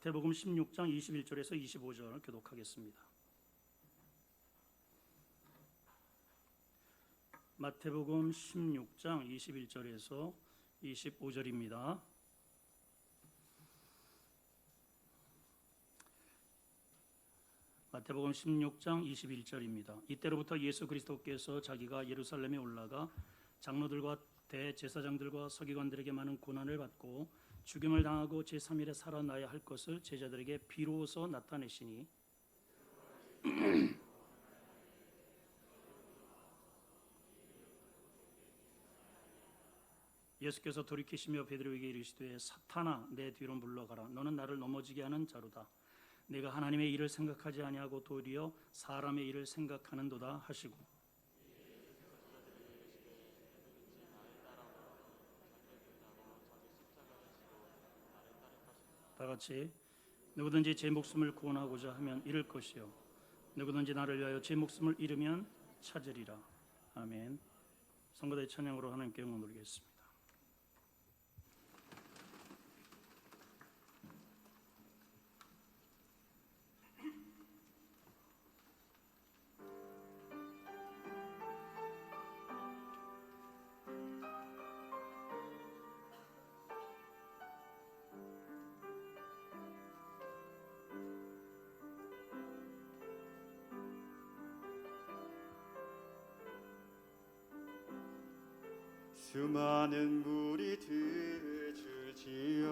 마태복음 16장 21절에서 25절 교독하겠습니다. 마태복음 16장 21절에서 25절입니다. 마태복음 16장 21절입니다. 이때로부터 예수 그리스도께서 자기가 예루살렘에 올라가 장로들과 대제사장들과 서기관들에게 많은 고난을 받고 죽임을 당하고 제3일에 살아나야 할 것을 제자들에게 비로소 나타내시니 예수께서 돌이키시며 베드로에게 이르시되 사탄아 내 뒤로 물러가라. 너는 나를 넘어지게 하는 자로다. 내가 하나님의 일을 생각하지 아니하고 도리어 사람의 일을 생각하는도다 하시고 다 같이 누구든지 제 목숨을 구원하고자 하면 잃을 것이요 누구든지 나를 위하여 제 목숨을 잃으면 찾으리라. 아멘. 성가대 찬양으로 하나님께 영광 돌리겠습니다. 수많은 무리들 줄지어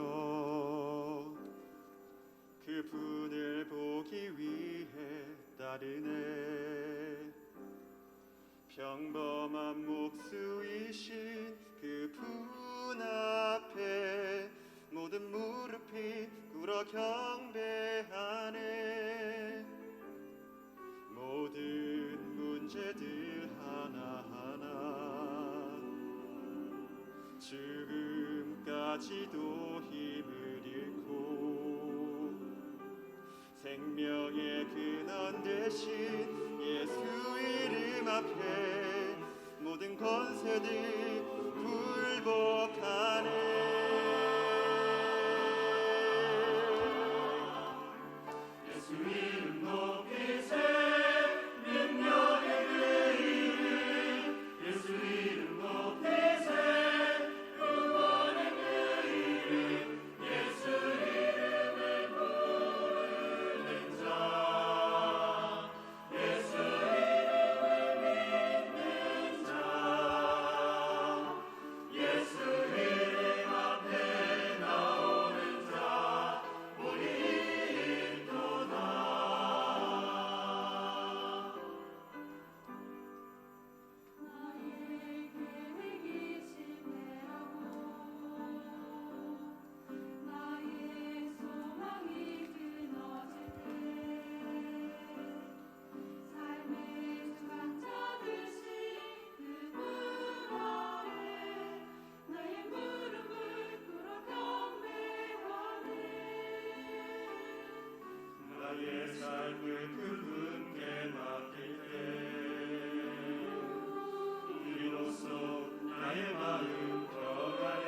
그분을 보기 위해 따르네. 평범한 목수이신 그분 앞에 모든 무릎이 꿇어 경배하네. 모든 문제들 하나하나 죽음까지도 힘을 잃고 생명의 근원 되신 예수 이름 앞에 모든 권세들 굴복하네. 예수 이름 높이세 능력의 그 이름 예수 이름 높이세 나의 삶을 그분께 맡길 때 비로소 나의 마음 평안해.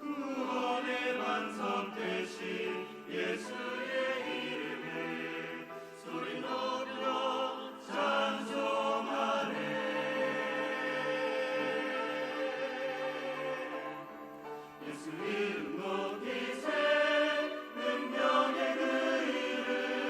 구원의 반석 되신 예수의 이름에 소리 높여 찬송하네. 예수 이름 높이세 능력의 그 이름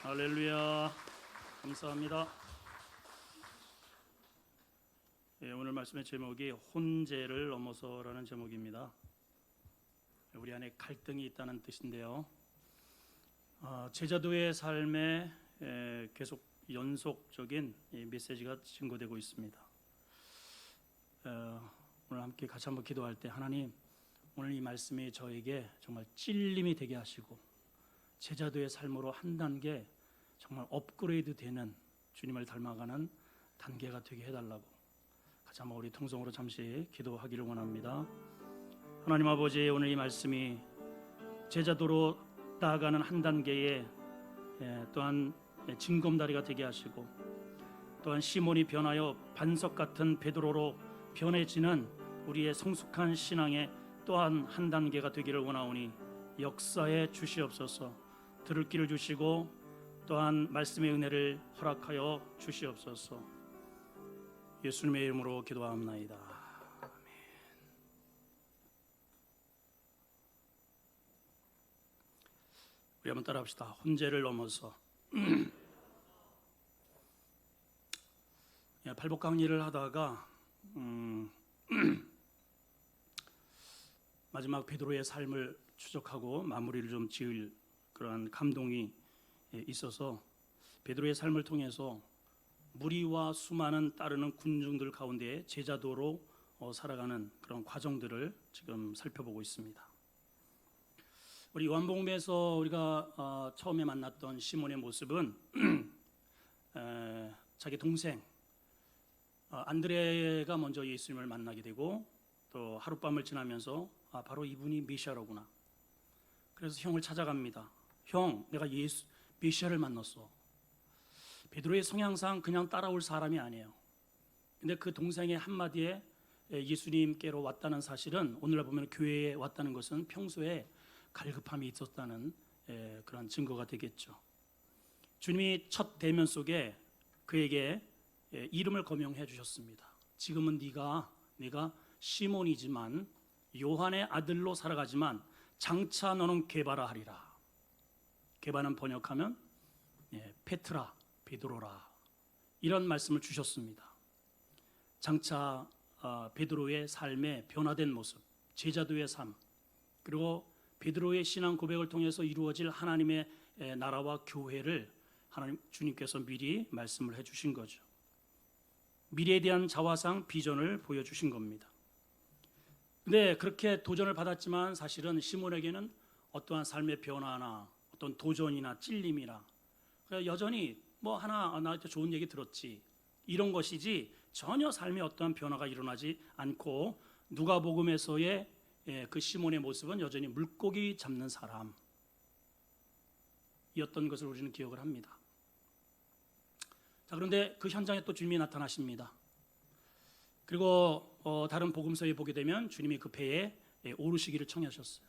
할렐루야. 감사합니다. 오늘 말씀의 제목이 혼재를 넘어서라는 제목입니다. 우리 안에 갈등이 있다는 뜻인데요. 제자도의 삶에 계속 연속적인 메시지가 증거되고 있습니다. 오늘 함께 같이 한번 기도할 때, 하나님, 오늘 이 말씀이 저에게 정말 찔림이 되게 하시고 제자도의 삶으로 한 단계 정말 업그레이드 되는, 주님을 닮아가는 단계가 되게 해달라고 같이 한번 우리 통성으로 잠시 기도하기를 원합니다. 하나님 아버지, 오늘 이 말씀이 제자도로 나아가는 한 단계에 또한 징검다리가 되게 하시고, 또한 시몬이 변하여 반석 같은 베드로로 변해지는 우리의 성숙한 신앙의 또한 한 단계가 되기를 원하오니 역사에 주시옵소서. 들을 길을 주시고 또한 말씀의 은혜를 허락하여 주시옵소서. 예수님의 이름으로 기도합나이다. 아멘. 우리 한번 따라합시다. 혼재를 넘어서. 팔복 강의를 하다가 마지막 베드로의 삶을 추적하고 마무리를 좀 지을 그러한 감동이 있어서, 베드로의 삶을 통해서 무리와 수많은 따르는 군중들 가운데 제자도로 살아가는 그런 과정들을 지금 살펴보고 있습니다. 우리 요한복음에서 우리가 처음에 만났던 시몬의 모습은 자기 동생 안드레가 먼저 예수님을 만나게 되고, 또 하룻밤을 지나면서 바로 이분이 메시아로구나. 그래서 형을 찾아갑니다. 형, 내가 메시아를 만났어. 베드로의 성향상 그냥 따라올 사람이 아니에요. 근데 그 동생의 한마디에 예수님께로 왔다는 사실은, 오늘날 보면 교회에 왔다는 것은 평소에 갈급함이 있었다는 그런 증거가 되겠죠. 주님이 첫 대면 속에 그에게 이름을 거명해 주셨습니다. 지금은 네가 시몬이지만 요한의 아들로 살아가지만 장차 너는 게바라 하리라. 게바는 번역하면 페트라, 베드로라, 이런 말씀을 주셨습니다. 장차 베드로의 삶의 변화된 모습, 제자도의 삶, 그리고 베드로의 신앙 고백을 통해서 이루어질 하나님의 나라와 교회를 하나님 주님께서 미리 말씀을 해주신 거죠. 미래에 대한 자화상, 비전을 보여주신 겁니다. 근데 그렇게 도전을 받았지만 사실은 시몬에게는 어떠한 삶의 변화나 어떤 도전이나 찔림이나, 여전히 나한테 좋은 얘기 들었지, 이런 것이지 전혀 삶에 어떠한 변화가 일어나지 않고, 누가복음에서의 그 시몬의 모습은 여전히 물고기 잡는 사람이었던 것을 우리는 기억을 합니다. 자, 그런데 그 현장에 또 주님이 나타나십니다. 그리고 다른 복음서에 보게 되면 주님이 그 배에 오르시기를 청하셨어요.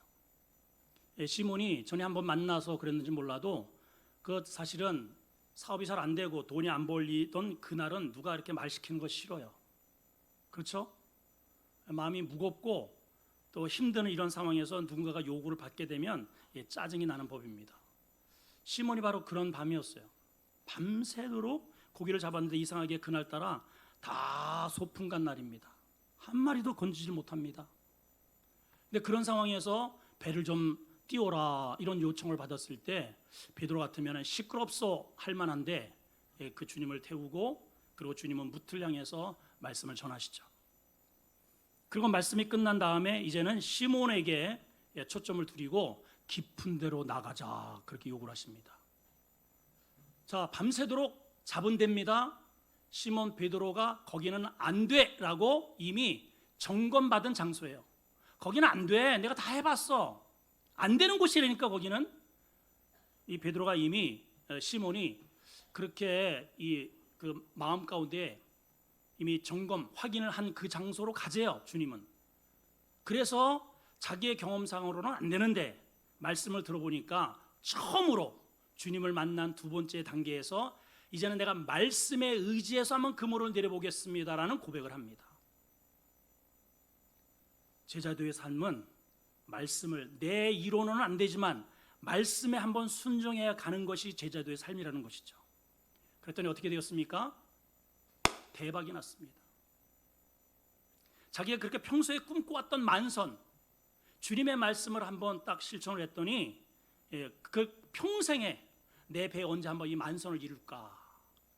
시몬이 전에 한번 만나서 그랬는지 몰라도 그 사실은 사업이 잘 안 되고 돈이 안 벌리던 그날은 누가 이렇게 말 시키는 거 싫어요. 그렇죠? 마음이 무겁고 또 힘드는 이런 상황에서 누군가가 요구를 받게 되면 짜증이 나는 법입니다. 시몬이 바로 그런 밤이었어요. 밤새도록 고기를 잡았는데 이상하게 그날따라 다 소풍 간 날입니다. 한 마리도 건지질 못합니다. 근데 그런 상황에서 배를 좀 띄워라 이런 요청을 받았을 때 베드로 같으면 시끄럽소 할 만한데 그 주님을 태우고, 그리고 주님은 무틀 향해서 말씀을 전하시죠. 그리고 말씀이 끝난 다음에 이제는 시몬에게 초점을 두리고 깊은 데로 나가자, 그렇게 요구를 하십니다. 자, 밤새도록 잡은 데입니다. 시몬 베드로가 거기는 안 돼라고 이미 점검받은 장소예요. 거기는 안 돼, 내가 다 해봤어, 안 되는 곳이라니까. 거기는 이 베드로가 이미, 시몬이 그렇게 그 마음 가운데 이미 점검 확인을 한 그 장소로 가재요, 주님은. 그래서 자기의 경험상으로는 안 되는데 말씀을 들어보니까 처음으로 주님을 만난 두 번째 단계에서 이제는 내가 말씀에 의지해서 한번 그물을 내려보겠습니다라는 고백을 합니다. 제자도의 삶은 말씀을 내 이론으로는 안 되지만 말씀에 한번 순종해야 가는 것이 제자도의 삶이라는 것이죠. 그랬더니 어떻게 되었습니까? 대박이 났습니다. 자기가 그렇게 평소에 꿈꿔왔던 만선, 주님의 말씀을 한번 딱 실천을 했더니 그 평생에 내 배에 언제 한번 이 만선을 이룰까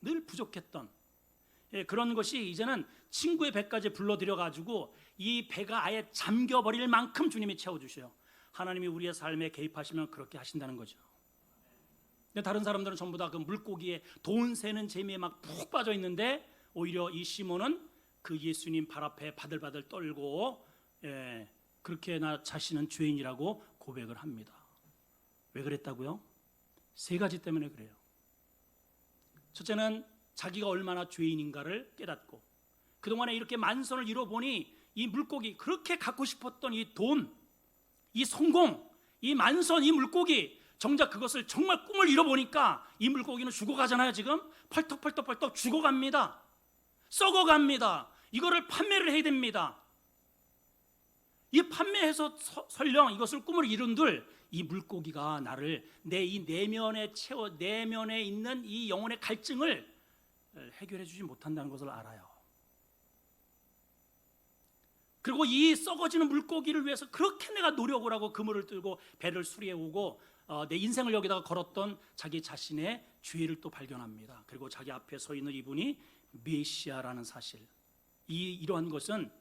늘 부족했던 그런 것이 이제는 친구의 배까지 불러들여 가지고 이 배가 아예 잠겨버릴 만큼 주님이 채워주셔요. 하나님이 우리의 삶에 개입하시면 그렇게 하신다는 거죠. 근데 다른 사람들은 전부 다 그 물고기에 돈 세는 재미에 막 푹 빠져 있는데 오히려 이 시몬은 그 예수님 발 앞에 바들바들 떨고 그렇게 나 자신은 죄인이라고 고백을 합니다. 왜 그랬다고요? 세 가지 때문에 그래요. 첫째는 자기가 얼마나 죄인인가를 깨닫고, 그동안에 이렇게 만선을 이뤄보니 이 물고기, 그렇게 갖고 싶었던 이 돈, 이 성공, 이 만선, 이 물고기, 정작 그것을 정말 꿈을 이뤄보니까 이 물고기는 죽어가잖아요. 지금 펄떡펄떡 죽어갑니다. 썩어갑니다. 이거를 판매를 해야 됩니다. 이 판매해서 설령 이것을 꿈을 이룬들 이 물고기가 나를 내 이 내면에 있는 이 영혼의 갈증을 해결해 주지 못한다는 것을 알아요. 그리고 이 썩어지는 물고기를 위해서 그렇게 내가 노력을 하고 그물을 들고 배를 수리해 오고 내 인생을 여기다가 걸었던 자기 자신의 죄를 또 발견합니다. 그리고 자기 앞에 서 있는 이분이 메시아라는 사실, 이러한 것은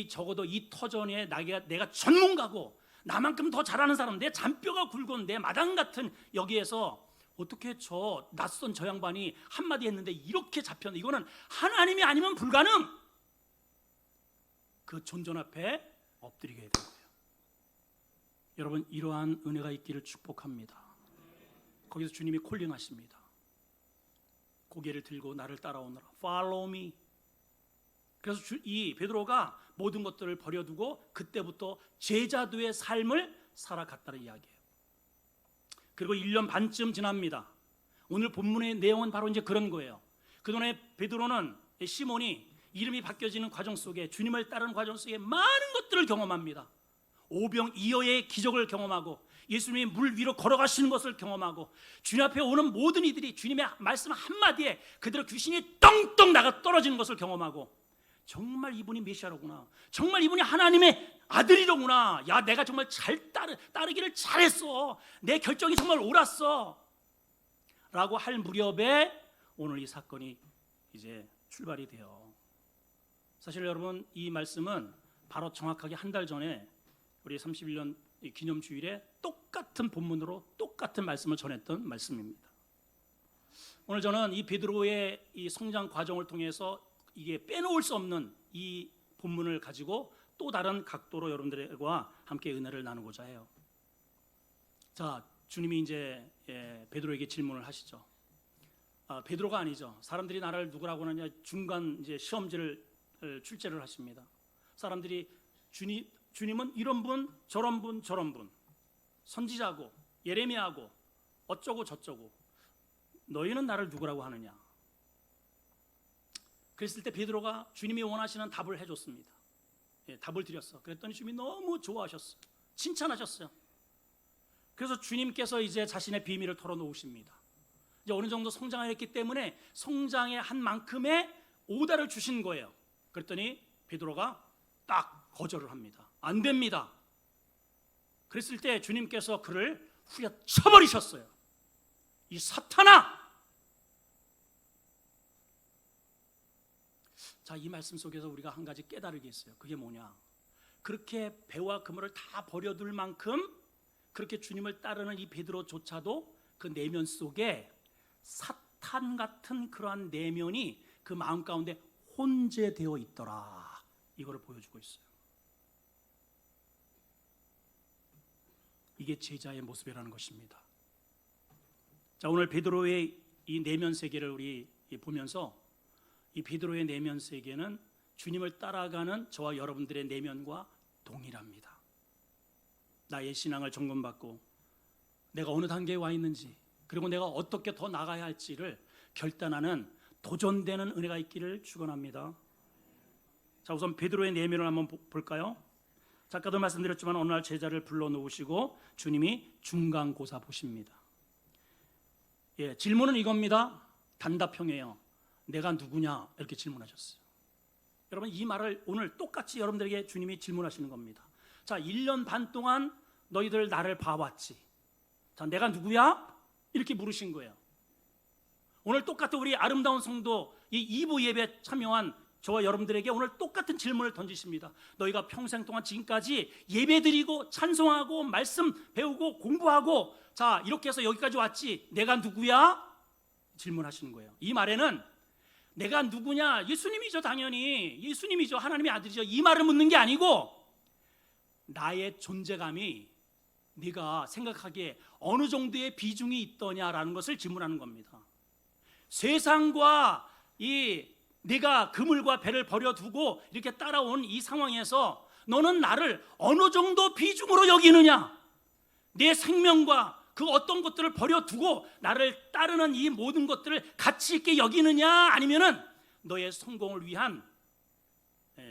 적어도 이 터전에 내가 전문가고 나만큼 더 잘하는 사람, 내 잔뼈가 굵은 내 마당 같은 여기에서 어떻게 저 낯선 저 양반이 한마디 했는데 이렇게 잡혔는데 이거는 하나님이 아니면 불가능. 그 존전 앞에 엎드리게 된 거예요. 여러분, 이러한 은혜가 있기를 축복합니다. 거기서 주님이 콜링하십니다. 고개를 들고 나를 따라오너라. Follow me. 그래서 이 베드로가 모든 것들을 버려두고 그때부터 제자도의 삶을 살아갔다는 이야기예요. 그리고 1년 반쯤 지납니다. 오늘 본문의 내용은 바로 이제 그런 거예요. 그동안에 베드로는, 시몬이 이름이 바뀌어지는 과정 속에, 주님을 따르는 과정 속에 많은 것들을 경험합니다. 오병이어의 기적을 경험하고 예수님이 물 위로 걸어가시는 것을 경험하고 주님 앞에 오는 모든 이들이 주님의 말씀 한마디에 그대로 귀신이 떵떵 나가 떨어지는 것을 경험하고, 정말 이분이 메시아로구나, 정말 이분이 하나님의 아들이로구나, 야 내가 정말 따르기를 잘했어, 내 결정이 정말 옳았어 라고 할 무렵에 오늘 이 사건이 이제 출발이 돼요. 사실 여러분, 이 말씀은 바로 정확하게 한 달 전에 우리 31년 기념주일에 똑같은 본문으로 똑같은 말씀을 전했던 말씀입니다. 오늘 저는 이 베드로의 이 성장 과정을 통해서 이게 빼놓을 수 없는 이 본문을 가지고 또 다른 각도로 여러분들과 함께 은혜를 나누고자 해요. 자, 주님이 이제 베드로에게 질문을 하시죠. 베드로가 아니죠. 사람들이 나를 누구라고 하느냐, 중간 이제 시험지를 출제를 하십니다. 사람들이 주님은 이런 분, 저런 분, 저런 분, 선지자고 예레미야고 어쩌고 저쩌고, 너희는 나를 누구라고 하느냐. 그랬을 때 베드로가 주님이 원하시는 답을 해줬습니다. 답을 드렸어. 그랬더니 주님이 너무 좋아하셨어요. 칭찬하셨어요. 그래서 주님께서 이제 자신의 비밀을 털어놓으십니다. 이제 어느 정도 성장을 했기 때문에 성장의 한 만큼의 오다를 주신 거예요. 그랬더니 베드로가 딱 거절을 합니다. 안 됩니다. 그랬을 때 주님께서 그를 후려쳐버리셨어요. 이 사탄아! 자, 이 말씀 속에서 우리가 한 가지 깨달을 게 있어요. 그게 뭐냐? 그렇게 배와 그물을 다 버려둘 만큼 그렇게 주님을 따르는 이 베드로조차도 그 내면 속에 사탄 같은 그러한 내면이 그 마음 가운데 혼재되어 있더라. 이거를 보여주고 있어요. 이게 제자의 모습이라는 것입니다. 자, 오늘 베드로의 이 내면 세계를 우리 보면서 이 베드로의 내면 세계는 주님을 따라가는 저와 여러분들의 내면과 동일합니다. 나의 신앙을 점검받고 내가 어느 단계에 와 있는지, 그리고 내가 어떻게 더 나가야 할지를 결단하는 도전되는 은혜가 있기를 축원합니다. 자, 우선 베드로의 내면을 한번 볼까요? 작가도 말씀드렸지만 어느 날 제자를 불러놓으시고 주님이 중간고사 보십니다. 질문은 이겁니다. 단답형이에요. 내가 누구냐? 이렇게 질문하셨어요. 여러분, 이 말을 오늘 똑같이 여러분들에게 주님이 질문하시는 겁니다. 자, 1년 반 동안 너희들 나를 봐왔지. 자, 내가 누구야? 이렇게 물으신 거예요. 오늘 똑같은 우리 아름다운 성도 이 2부 예배 참여한 저와 여러분들에게 오늘 똑같은 질문을 던지십니다. 너희가 평생 동안 지금까지 예배드리고 찬송하고 말씀 배우고 공부하고 자, 이렇게 해서 여기까지 왔지. 내가 누구야? 질문하시는 거예요. 이 말에는 내가 누구냐? 예수님이죠, 당연히. 예수님이죠, 하나님의 아들이죠. 이 말을 묻는 게 아니고 나의 존재감이 네가 생각하기에 어느 정도의 비중이 있더냐라는 것을 질문하는 겁니다. 세상과 내가 그물과 배를 버려두고 이렇게 따라온 이 상황에서 너는 나를 어느 정도 비중으로 여기느냐? 내 생명과 그 어떤 것들을 버려두고 나를 따르는 이 모든 것들을 가치 있게 여기느냐, 아니면은 너의 성공을 위한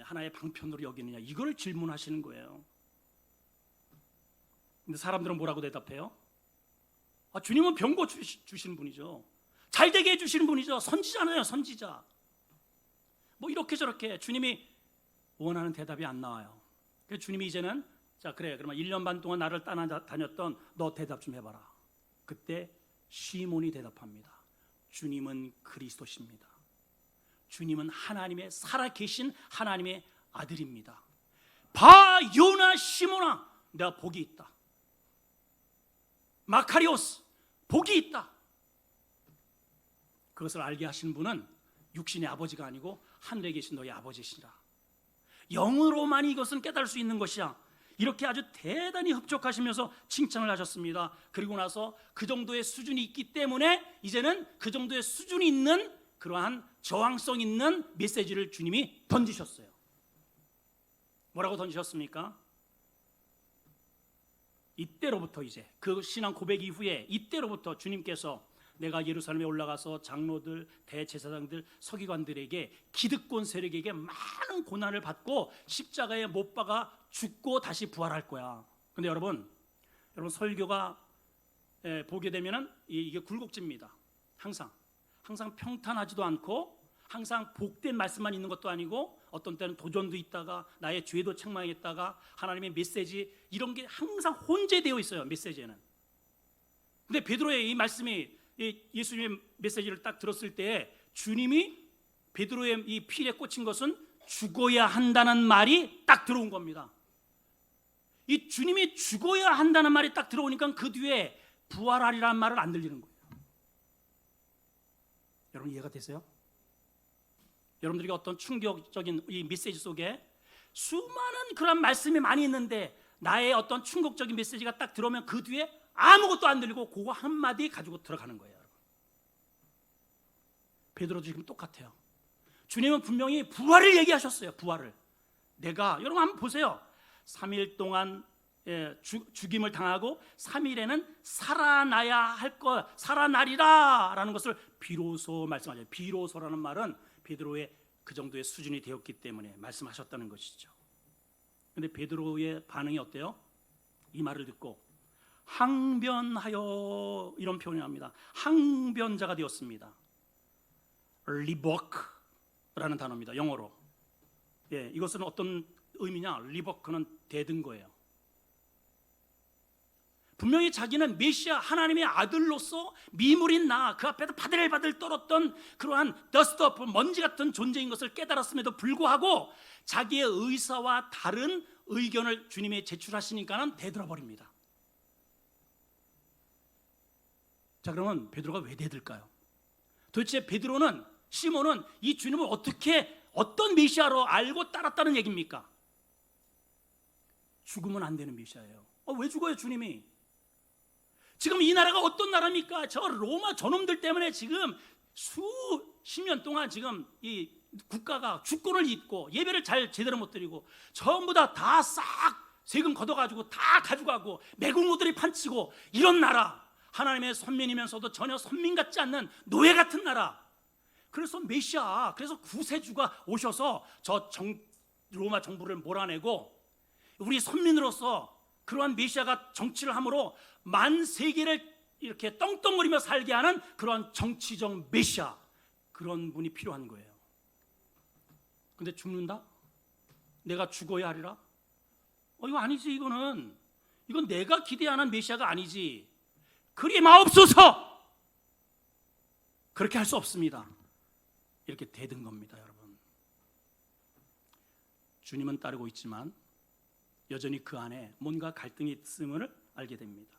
하나의 방편으로 여기느냐, 이걸 질문하시는 거예요. 근데 사람들은 뭐라고 대답해요? 주님은 병 고치시는 분이죠. 잘 되게 해주시는 분이죠. 선지자네요, 선지자. 뭐 이렇게 저렇게 주님이 원하는 대답이 안 나와요. 그래서 주님이 이제는 자, 그래, 그러면 1년 반 동안 나를 따라다녔던 너 대답 좀 해봐라. 그때 시몬이 대답합니다. 주님은 그리스도십니다. 주님은 하나님의 살아계신 하나님의 아들입니다. 바 요나 시몬아, 내가 복이 있다. 마카리오스, 복이 있다. 그것을 알게 하신 분은 육신의 아버지가 아니고 하늘에 계신 너희 아버지시라. 영으로만 이것은 깨달을 수 있는 것이야. 이렇게 아주 대단히 흡족하시면서 칭찬을 하셨습니다. 그리고 나서 그 정도의 수준이 있기 때문에 이제는 그 정도의 수준이 있는 그러한 저항성 있는 메시지를 주님이 던지셨어요. 뭐라고 던지셨습니까? 이때로부터 이제 그 신앙 고백 이후에 이때로부터 주님께서 내가 예루살렘에 올라가서 장로들, 대제사장들, 서기관들에게 기득권 세력에게 많은 고난을 받고 십자가에 못 박아 죽고 다시 부활할 거야. 근데 여러분 설교가 보게 되면은 이게 굴곡집니다. 항상 평탄하지도 않고 항상 복된 말씀만 있는 것도 아니고 어떤 때는 도전도 있다가 나의 죄도 책망했다가 하나님의 메시지 이런 게 항상 혼재되어 있어요. 메시지에는. 근데 베드로의 이 말씀이 예수님의 메시지를 딱 들었을 때 주님이 베드로의 이 필에 꽂힌 것은 죽어야 한다는 말이 딱 들어온 겁니다. 이 주님이 죽어야 한다는 말이 딱 들어오니까 그 뒤에 부활하리라는 말은 안 들리는 거예요. 여러분 이해가 되세요? 여러분들에게 어떤 충격적인 이 메시지 속에 수많은 그런 말씀이 많이 있는데 나의 어떤 충격적인 메시지가 딱 들어오면 그 뒤에 아무것도 안 들리고 그거 한마디 가지고 들어가는 거예요. 여러분. 베드로도 지금 똑같아요. 주님은 분명히 부활을 얘기하셨어요. 부활을. 내가 여러분 한번 보세요. 3일 동안 죽임을 당하고 3일에는 살아나야 할 것, 살아나리라 라는 것을 비로소 말씀하셔요. 비로소라는 말은 베드로의 그 정도의 수준이 되었기 때문에 말씀하셨다는 것이죠. 그런데 베드로의 반응이 어때요? 이 말을 듣고 항변하여 이런 표현을 합니다. 항변자가 되었습니다. 리버크라는 단어입니다. 영어로. 이것은 어떤 의미냐? 리버크는 대든 거예요. 분명히 자기는 메시아 하나님의 아들로서 미물인 나 그 앞에서 바들바들 떨었던 그러한 더스트업 먼지 같은 존재인 것을 깨달았음에도 불구하고 자기의 의사와 다른 의견을 주님이 제출하시니까는 대들어버립니다. 자, 그러면 베드로가 왜 대들까요? 도대체 베드로는 시몬은 이 주님을 어떻게 어떤 메시아로 알고 따랐다는 얘기입니까? 죽으면 안 되는 메시아예요. 왜 죽어요 주님이? 지금 이 나라가 어떤 나라입니까? 저 로마 저놈들 때문에 지금 수십 년 동안 지금 이 국가가 주권을 잇고 예배를 제대로 못 드리고 전부 다 싹 세금 걷어가지고 다 가져가고 매국노들이 판치고 이런 나라, 하나님의 선민이면서도 전혀 선민 같지 않는 노예 같은 나라. 그래서 메시아, 그래서 구세주가 오셔서 저 로마 정부를 몰아내고 우리 선민으로서 그러한 메시아가 정치를 함으로 만 세계를 이렇게 떵떵거리며 살게 하는 그러한 정치적 메시아, 그런 분이 필요한 거예요. 근데 죽는다? 내가 죽어야 하리라? 이거 아니지. 이건 내가 기대하는 메시아가 아니지. 그리 마옵소서. 그렇게 할 수 없습니다. 이렇게 대든 겁니다, 여러분. 주님은 따르고 있지만 여전히 그 안에 뭔가 갈등이 있음을 알게 됩니다.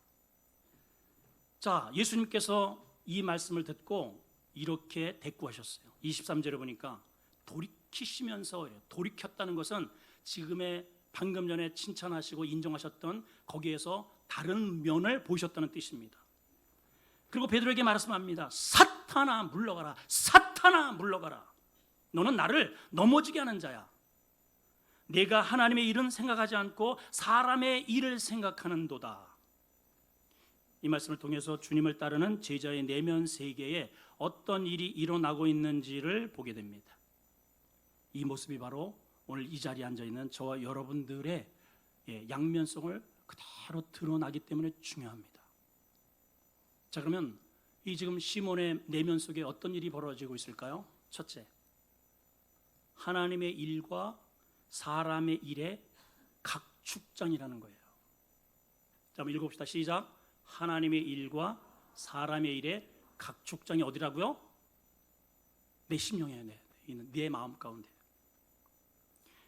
자, 예수님께서 이 말씀을 듣고 이렇게 대꾸하셨어요. 23절에 보니까 돌이키시면서, 돌이켰다는 것은 지금의 방금 전에 칭찬하시고 인정하셨던 거기에서 다른 면을 보셨다는 뜻입니다. 그리고 베드로에게 말씀합니다. 사탄아 물러가라. 사탄아 물러가라. 너는 나를 넘어지게 하는 자야. 내가 하나님의 일은 생각하지 않고 사람의 일을 생각하는도다. 이 말씀을 통해서 주님을 따르는 제자의 내면 세계에 어떤 일이 일어나고 있는지를 보게 됩니다. 이 모습이 바로 오늘 이 자리에 앉아있는 저와 여러분들의 양면성을 그대로 드러나기 때문에 중요합니다. 자, 그러면 이 지금 시몬의 내면 속에 어떤 일이 벌어지고 있을까요? 첫째, 하나님의 일과 사람의 일의 각축장이라는 거예요. 자, 한번 읽어봅시다. 시작. 하나님의 일과 사람의 일의 각축장이 어디라고요? 내 심령에, 내 마음 가운데.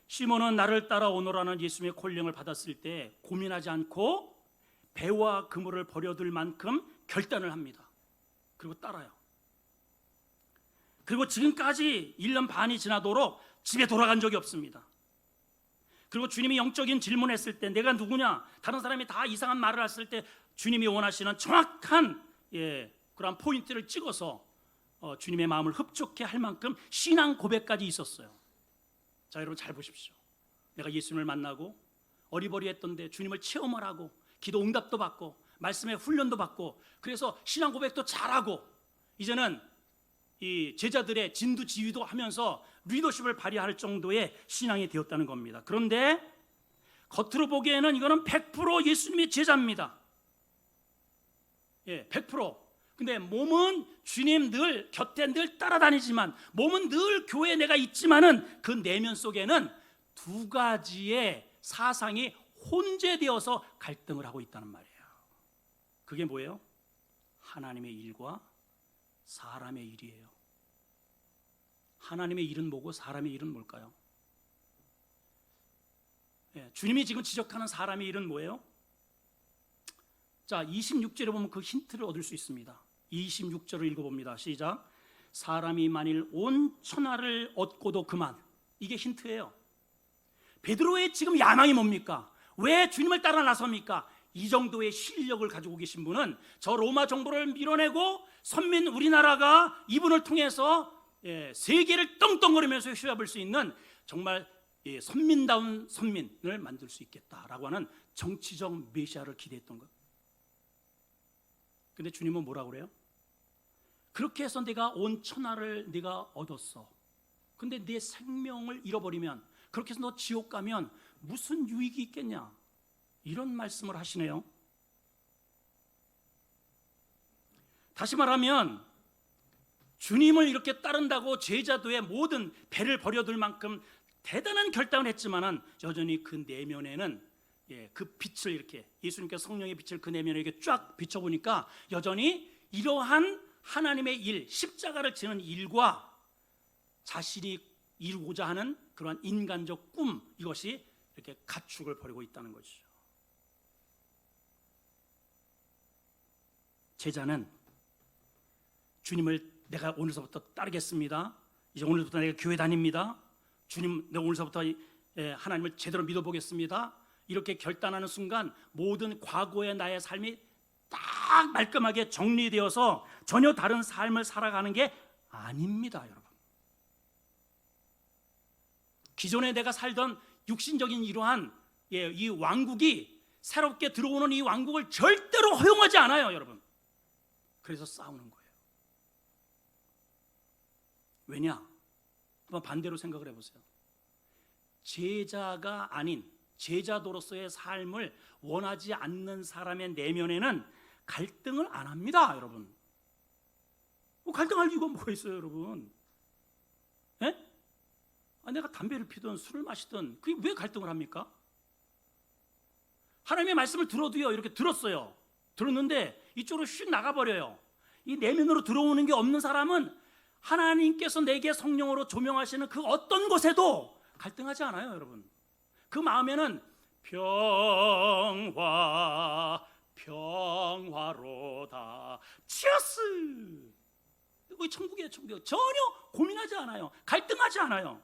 시몬은 나를 따라오너라는 예수님의 콜령을 받았을 때 고민하지 않고 배와 그물을 버려둘 만큼 결단을 합니다. 그리고 따라요. 그리고 지금까지 1년 반이 지나도록 집에 돌아간 적이 없습니다. 그리고 주님이 영적인 질문을 했을 때 내가 누구냐? 다른 사람이 다 이상한 말을 했을 때 주님이 원하시는 정확한 그런 포인트를 찍어서 주님의 마음을 흡족해 할 만큼 신앙 고백까지 있었어요. 자, 여러분 잘 보십시오. 내가 예수님을 만나고 어리버리했던데 주님을 체험을 하고 기도 응답도 받고 말씀의 훈련도 받고 그래서 신앙 고백도 잘하고 이제는 이 제자들의 진두지휘도 하면서 리더십을 발휘할 정도의 신앙이 되었다는 겁니다. 그런데 겉으로 보기에는 이거는 100% 예수님의 제자입니다. 100%. 근데 몸은 주님 늘 곁에 늘 따라다니지만 몸은 늘 교회에 내가 있지만은 그 내면 속에는 두 가지의 사상이 혼재되어서 갈등을 하고 있다는 말이에요. 그게 뭐예요? 하나님의 일과 사람의 일이에요. 하나님의 일은 뭐고 사람의 일은 뭘까요? 주님이 지금 지적하는 사람의 일은 뭐예요? 자, 26절에 보면 그 힌트를 얻을 수 있습니다. 26절을 읽어봅니다. 시작. 사람이 만일 온 천하를 얻고도 그만. 이게 힌트예요. 베드로의 지금 야망이 뭡니까? 왜 주님을 따라 나섭니까? 이 정도의 실력을 가지고 계신 분은 저 로마 정부를 밀어내고 선민 우리나라가 이분을 통해서 세계를 떵떵거리면서 휘잡을 수 있는 정말 선민다운 선민을 만들 수 있겠다라고 하는 정치적 메시아를 기대했던 것. 근데 주님은 뭐라고 그래요? 그렇게 해서 내가 온 천하를 네가 얻었어. 근데 내 생명을 잃어버리면, 그렇게 해서 너 지옥 가면 무슨 유익이 있겠냐? 이런 말씀을 하시네요. 다시 말하면 주님을 이렇게 따른다고 제자도의 모든 배를 버려둘 만큼 대단한 결단을 했지만은 여전히 그 내면에는 그 빛을 이렇게 예수님께서 성령의 빛을 그 내면에 이렇게 쫙 비춰보니까 여전히 이러한 하나님의 일, 십자가를 지는 일과 자신이 이루고자 하는 그러한 인간적 꿈, 이것이 이렇게 가축을 벌이고 있다는 것이죠. 제자는 주님을 내가 오늘서부터 따르겠습니다. 이제 오늘부터 내가 교회 다닙니다. 주님, 내가 오늘서부터 하나님을 제대로 믿어보겠습니다. 이렇게 결단하는 순간 모든 과거의 나의 삶이 딱 말끔하게 정리되어서 전혀 다른 삶을 살아가는 게 아닙니다, 여러분. 기존에 내가 살던 육신적인 이러한 이 왕국이 새롭게 들어오는 이 왕국을 절대로 허용하지 않아요, 여러분. 그래서 싸우는 거예요. 왜냐? 한번 반대로 생각을 해보세요. 제자가 아닌 제자도로서의 삶을 원하지 않는 사람의 내면에는 갈등을 안 합니다, 여러분. 뭐 갈등할 이유가 뭐가 있어요, 여러분? 예? 내가 담배를 피든 술을 마시든 그게 왜 갈등을 합니까? 하나님의 말씀을 들어도요, 이렇게 들었어요. 들었는데 이쪽으로 휙 나가버려요. 이 내면으로 들어오는 게 없는 사람은 하나님께서 내게 성령으로 조명하시는 그 어떤 곳에도 갈등하지 않아요, 여러분. 그 마음에는 평화로다. 치어스. 거기 천국이에요, 천국. 전혀 고민하지 않아요. 갈등하지 않아요.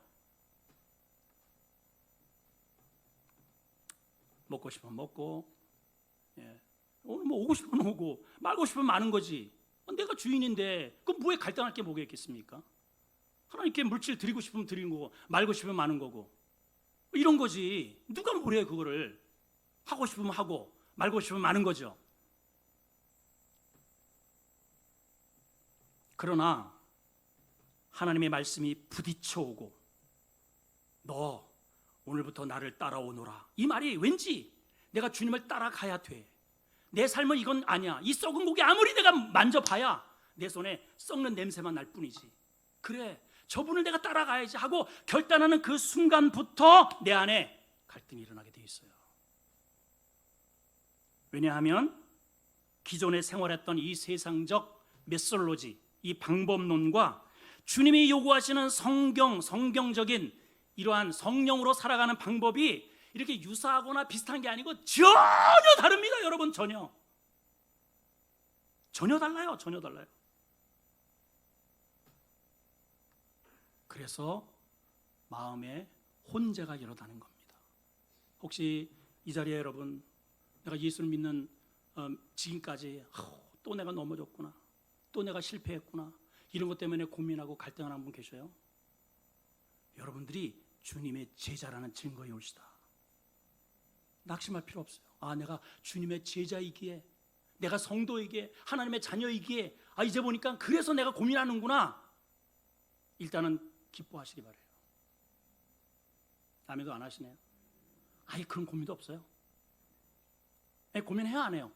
먹고 싶으면 먹고, 오늘 뭐 오고 싶으면 오고, 말고 싶으면 마는 거지. 내가 주인인데 그럼 뭐에 갈등할 게 뭐가 있겠습니까? 하나님께 물질 드리고 싶으면 드리는 거고, 말고 싶으면 마는 거고, 이런 거지. 누가 뭐래, 그거를. 하고 싶으면 하고 말고 싶으면 마는 거죠. 그러나 하나님의 말씀이 부딪혀 오고, 너 오늘부터 나를 따라오너라, 이 말이 왠지 내가 주님을 따라가야 돼. 내 삶은 이건 아니야. 이 썩은 고기 아무리 내가 만져봐야 내 손에 썩는 냄새만 날 뿐이지. 그래, 저분을 내가 따라가야지 하고 결단하는 그 순간부터 내 안에 갈등이 일어나게 돼 있어요. 왜냐하면 기존에 생활했던 이 세상적 메솔로지, 이 방법론과 주님이 요구하시는 성경적인 이러한 성령으로 살아가는 방법이 이렇게 유사하거나 비슷한 게 아니고 전혀 다릅니다, 여러분. 전혀 달라요. 전혀 달라요. 그래서 마음에 혼재가 일어나는 겁니다. 혹시 이 자리에 여러분, 내가 예수를 믿는 지금까지 또 내가 넘어졌구나, 또 내가 실패했구나, 이런 것 때문에 고민하고 갈등하는 분 계셔요? 여러분들이 주님의 제자라는 증거에 올시다. 낙심할 필요 없어요. 내가 주님의 제자이기에, 내가 성도이기에, 하나님의 자녀이기에, 이제 보니까 그래서 내가 고민하는구나. 일단은 기뻐하시기 바래요. 아멘도 안 하시네요. 아예 그런 고민도 없어요. 고민해요, 안 해요?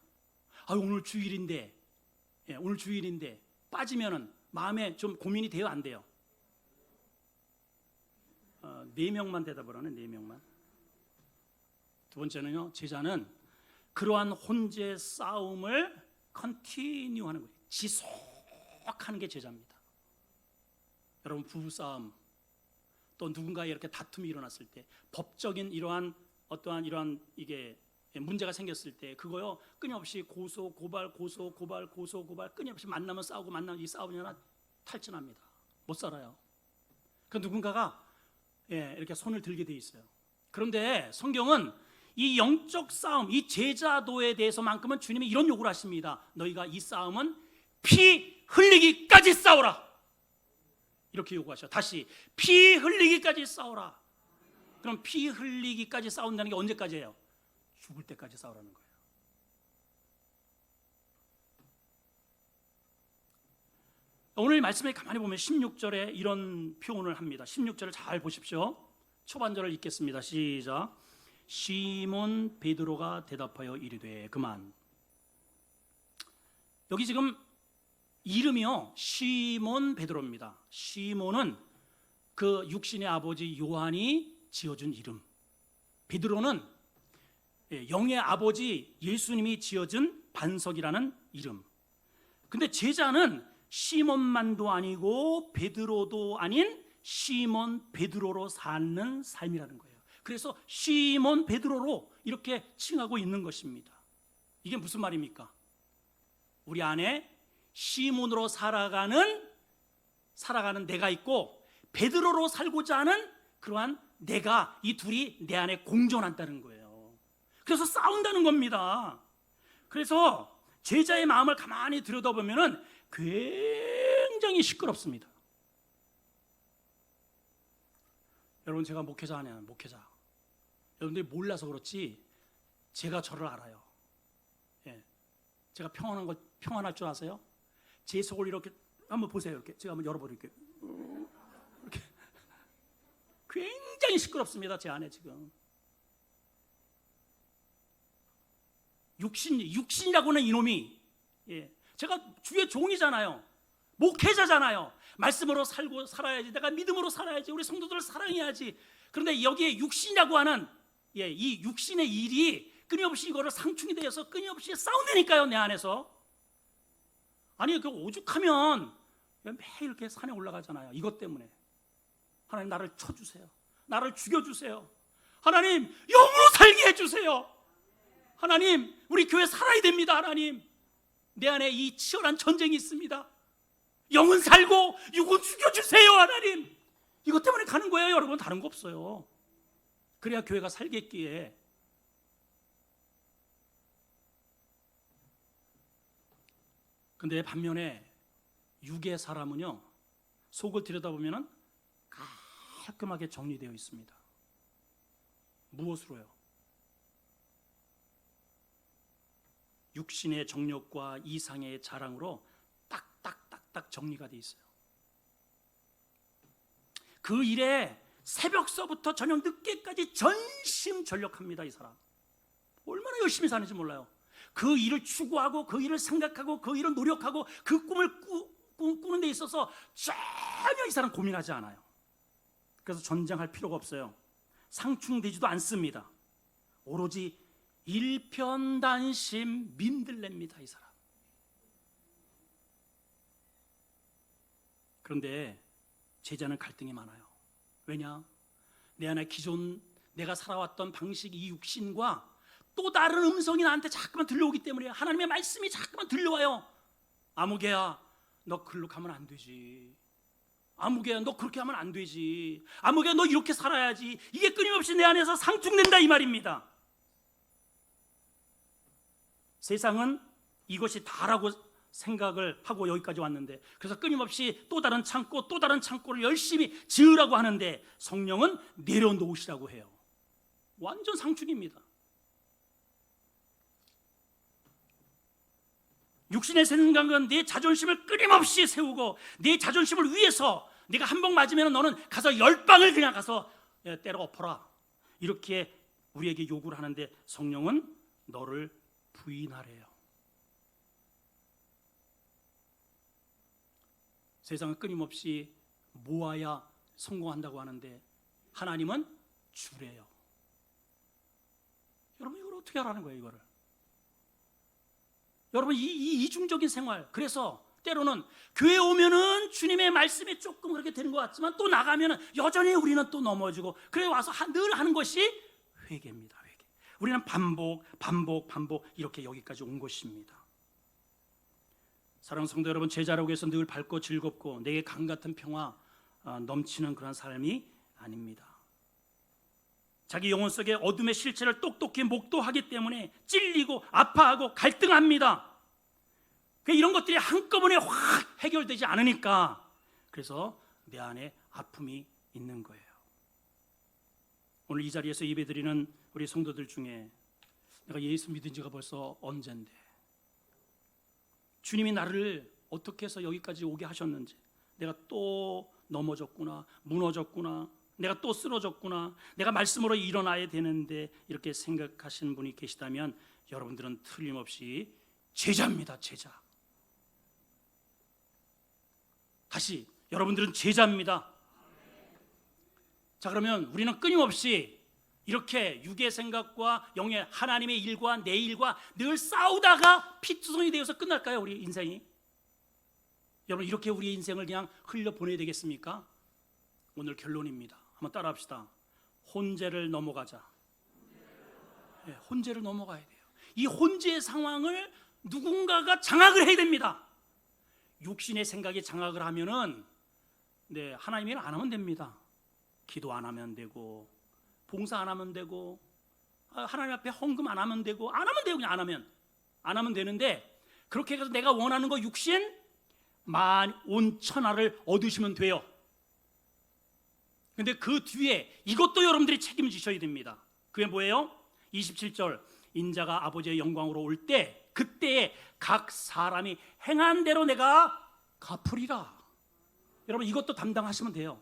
오늘 주일인데, 오늘 주일인데 빠지면은 마음에 좀 고민이 돼요, 안 돼요? 4명만 대답을 하네, 4명만. 두 번째는요, 제자는 그러한 혼재 싸움을 컨티뉴 하는 거예요. 지속하는 게 제자입니다. 여러분, 부부싸움, 또 누군가의 이렇게 다툼이 일어났을 때, 법적인 이러한 어떠한 이러한 이게 문제가 생겼을 때, 그거요 끊임없이 고소 고발 끊임없이 만나면 싸우고, 만나면 이 싸움이 하나 탈진합니다. 못 살아요. 그 누군가가 이렇게 손을 들게 돼 있어요. 그런데 성경은 이 영적 싸움, 이 제자도에 대해서만큼은 주님이 이런 요구를 하십니다. 너희가 이 싸움은 피 흘리기까지 싸우라, 이렇게 요구하셔. 다시, 피 흘리기까지 싸우라. 그럼 피 흘리기까지 싸운다는 게 언제까지예요? 죽을 때까지 싸우라는 거예요. 오늘 말씀에 가만히 보면 16절에 이런 표현을 합니다. 16절을 잘 보십시오. 초반절을 읽겠습니다. 시작. 시몬 베드로가 대답하여 이르되 그만. 여기 지금 이름이요, 시몬 베드로입니다. 시몬은 그 육신의 아버지 요한이 지어준 이름, 베드로는 영의 아버지 예수님이 지어준 반석이라는 이름. 근데 제자는 시몬만도 아니고 베드로도 아닌 시몬 베드로로 사는 삶이라는 거예요. 그래서 시몬 베드로로 이렇게 칭하고 있는 것입니다. 이게 무슨 말입니까? 우리 안에 시몬으로 살아가는 내가 있고, 베드로로 살고자 하는 그러한 내가, 이 둘이 내 안에 공존한다는 거예요. 그래서 싸운다는 겁니다. 그래서 제자의 마음을 가만히 들여다보면 굉장히 시끄럽습니다. 여러분, 제가 목회자 아니에요, 목회자. 여러분들이 몰라서 그렇지 제가 저를 알아요. 제가 평안할 줄 아세요? 제 속을 이렇게 한번 보세요. 이렇게 제가 한번 열어버릴게요. 이렇게 굉장히 시끄럽습니다, 제 안에 지금. 육신이라고 하는 이놈이, 제가 주의 종이잖아요. 목회자잖아요. 말씀으로 살아야지. 내가 믿음으로 살아야지. 우리 성도들을 사랑해야지. 그런데 여기에 육신이라고 하는 이 육신의 일이 끊임없이 이거를 상충이 되어서 끊임없이 싸운다니까요, 내 안에서. 아니, 그 오죽하면 매일 이렇게 산에 올라가잖아요. 이것 때문에. 하나님, 나를 쳐주세요. 나를 죽여주세요. 하나님, 영으로 살게 해주세요. 하나님, 우리 교회 살아야 됩니다. 하나님, 내 안에 이 치열한 전쟁이 있습니다. 영은 살고 육은 죽여주세요. 하나님, 이것 때문에 가는 거예요, 여러분. 다른 거 없어요. 그래야 교회가 살겠기에. 근데 반면에 육의 사람은요, 속을 들여다보면 깔끔하게 정리되어 있습니다. 무엇으로요? 육신의 정욕과 이상의 자랑으로 딱딱딱딱 정리가 되어 있어요. 그 일에 새벽서부터 저녁 늦게까지 전심전력합니다. 이 사람 얼마나 열심히 사는지 몰라요. 그 일을 추구하고 그 일을 생각하고 그 일을 노력하고 그 꿈을 꾸는 데 있어서 전혀 이 사람 고민하지 않아요. 그래서 전쟁할 필요가 없어요. 상충되지도 않습니다. 오로지 일편단심 민들레입니다, 이 사람. 그런데 제자는 갈등이 많아요. 왜냐? 내 안에 기존 내가 살아왔던 방식, 이 육신과 또 다른 음성이 나한테 자꾸만 들려오기 때문에, 하나님의 말씀이 자꾸만 들려와요. 아무개야, 너 글로 가면 안 되지. 아무개야, 너 그렇게 하면 안 되지. 아무개야, 너 이렇게 살아야지. 이게 끊임없이 내 안에서 상충된다, 이 말입니다. 세상은 이것이 다라고 생각을 하고 여기까지 왔는데, 그래서 끊임없이 또 다른 창고, 또 다른 창고를 열심히 지으라고 하는데, 성령은 내려놓으시라고 해요. 완전 상충입니다. 육신의 생각은 내 자존심을 끊임없이 세우고, 내 자존심을 위해서 네가 한 방 맞으면 너는 가서 10방을 그냥 가서 때려 엎어라, 이렇게 우리에게 요구를 하는데, 성령은 너를 부인하래요. 세상은 끊임없이 모아야 성공한다고 하는데, 하나님은 주래요. 여러분, 이걸 어떻게 하라는 거예요, 이거를? 여러분, 이 이중적인 생활. 그래서 때로는 교회 오면은 주님의 말씀이 조금 그렇게 되는 것 같지만, 또 나가면은 여전히 우리는 또 넘어지고, 그래 와서 늘 하는 것이 회개입니다. 회개. 우리는 반복 이렇게 여기까지 온 것입니다. 사랑하는 성도 여러분, 제자라고 해서 늘 밝고 즐겁고 내게 강 같은 평화 넘치는 그런 삶이 아닙니다. 자기 영혼 속에 어둠의 실체를 똑똑히 목도하기 때문에 찔리고 아파하고 갈등합니다. 이런 것들이 한꺼번에 확 해결되지 않으니까, 그래서 내 안에 아픔이 있는 거예요. 오늘 이 자리에서 예배드리는 우리 성도들 중에, 내가 예수 믿은 지가 벌써 언젠데, 주님이 나를 어떻게 해서 여기까지 오게 하셨는지, 내가 또 넘어졌구나, 무너졌구나, 내가 또 쓰러졌구나, 내가 말씀으로 일어나야 되는데, 이렇게 생각하시는 분이 계시다면 여러분들은 틀림없이 제자입니다. 제자. 다시, 여러분들은 제자입니다. 자, 그러면 우리는 끊임없이 이렇게 육의 생각과 영의 하나님의 일과 내 일과 늘 싸우다가 피투성이 되어서 끝날까요, 우리 인생이? 여러분, 이렇게 우리의 인생을 그냥 흘려보내야 되겠습니까? 오늘 결론입니다. 한번 따라합시다. 혼재를 넘어가자. 혼재를 넘어가야 돼요. 이 혼재의 상황을 누군가가 장악을 해야 됩니다. 육신의 생각이 장악을 하면은 하나님 일 안 하면 됩니다. 기도 안 하면 되고, 봉사 안 하면 되고, 하나님 앞에 헌금 안 하면 되고, 안 하면 돼요. 그냥 안 하면 되는데, 그렇게 해서 내가 원하는 거 육신 온 천하를 얻으시면 돼요. 근데 그 뒤에 이것도 여러분들이 책임지셔야 됩니다. 그게 뭐예요? 27절, 인자가 아버지의 영광으로 올 때, 그때에 각 사람이 행한 대로 내가 갚으리라. 여러분, 이것도 담당하시면 돼요.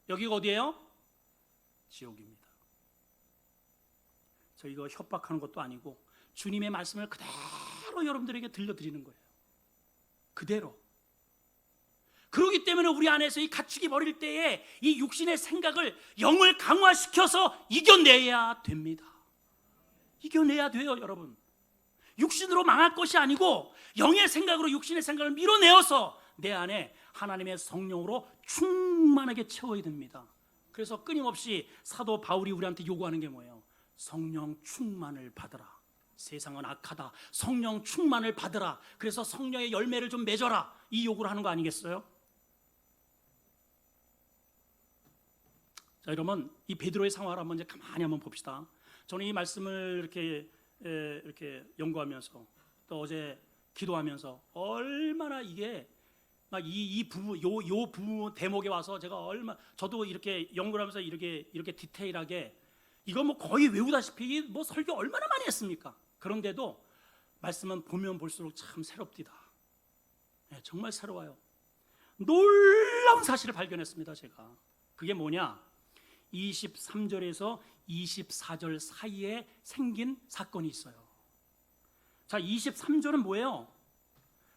여기가 어디예요? 지옥입니다. 저 이거 협박하는 것도 아니고 주님의 말씀을 그대로 여러분들에게 들려드리는 거예요. 그대로. 그렇기 때문에 우리 안에서 이 갖추기 버릴 때에 이 육신의 생각을 영을 강화시켜서 이겨내야 됩니다. 이겨내야 돼요, 여러분. 육신으로 망할 것이 아니고 영의 생각으로 육신의 생각을 밀어내어서 내 안에 하나님의 성령으로 충만하게 채워야 됩니다. 그래서 끊임없이 사도 바울이 우리한테 요구하는 게 뭐예요? 성령 충만을 받으라. 세상은 악하다. 성령 충만을 받으라. 그래서 성령의 열매를 좀 맺어라. 이 요구를 하는 거 아니겠어요? 자, 여러분, 이 베드로의 상황을 한번 이제 가만히 한번 봅시다. 저는 이 말씀을 이렇게 연구하면서 또 어제 기도하면서 얼마나 이게 막 이 부분 요 부분 대목에 와서 제가 저도 이렇게 연구를 하면서 이렇게 디테일하게 이거 뭐 거의 외우다시피 뭐 설교 얼마나 많이 했습니까? 그런데도 말씀은 보면 볼수록 참 새롭디다. 네, 정말 새로워요. 놀라운 사실을 발견했습니다. 제가 그게 뭐냐? 23절에서 24절 사이에 생긴 사건이 있어요. 자, 23절은 뭐예요?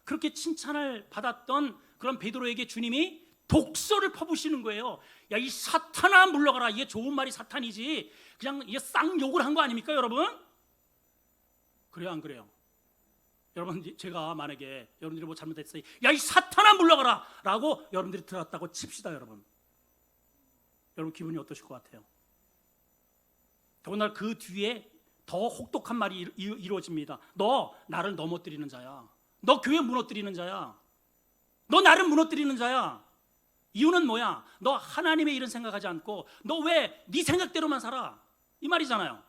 그렇게 칭찬을 받았던 그런 베드로에게 주님이 독서를 퍼부시는 거예요. 야, 이 사탄아 물러가라. 이게 좋은 말이 사탄이지 그냥 이게 쌍욕을 한 거 아닙니까, 여러분? 그래요, 안 그래요? 여러분, 제가 만약에 여러분들이 뭐 잘못했어요, 야, 이 사탄아 물러가라 라고 여러분들이 들었다고 칩시다. 여러분 기분이 어떠실 것 같아요? 더군다나 그 뒤에 더 혹독한 말이 이루어집니다. 너 나를 넘어뜨리는 자야. 너 교회 무너뜨리는 자야. 너 나를 무너뜨리는 자야. 이유는 뭐야? 너 하나님의 일은 생각하지 않고 너 왜 네 생각대로만 살아? 이 말이잖아요.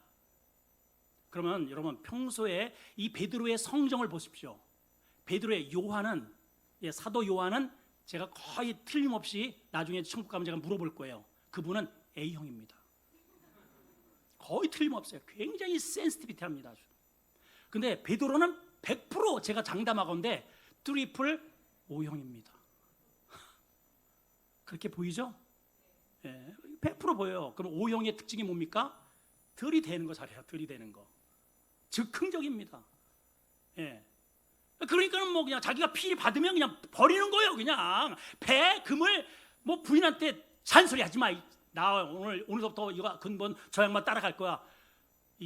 그러면 여러분, 평소에 이 베드로의 성정을 보십시오. 베드로의 요한은, 사도 요한은 제가 거의 틀림없이 나중에 천국 가면 제가 물어볼 거예요. 그분은 A형입니다. 거의 틀림없어요. 굉장히 센시티비티합니다. 근데 베드로는 100% 제가 장담하건대 트리플 O형입니다. 그렇게 보이죠? 100% 보여요. 그럼 O형의 특징이 뭡니까? 들이대는 거 잘해요. 들이대는 거. 즉흥적입니다. 그러니까는 뭐 그냥 자기가 피를 받으면 그냥 버리는 거예요. 그냥 배 금을 뭐 부인한테 잔소리하지 마. 나 오늘부터 이거 근본 저 양반 따라갈 거야.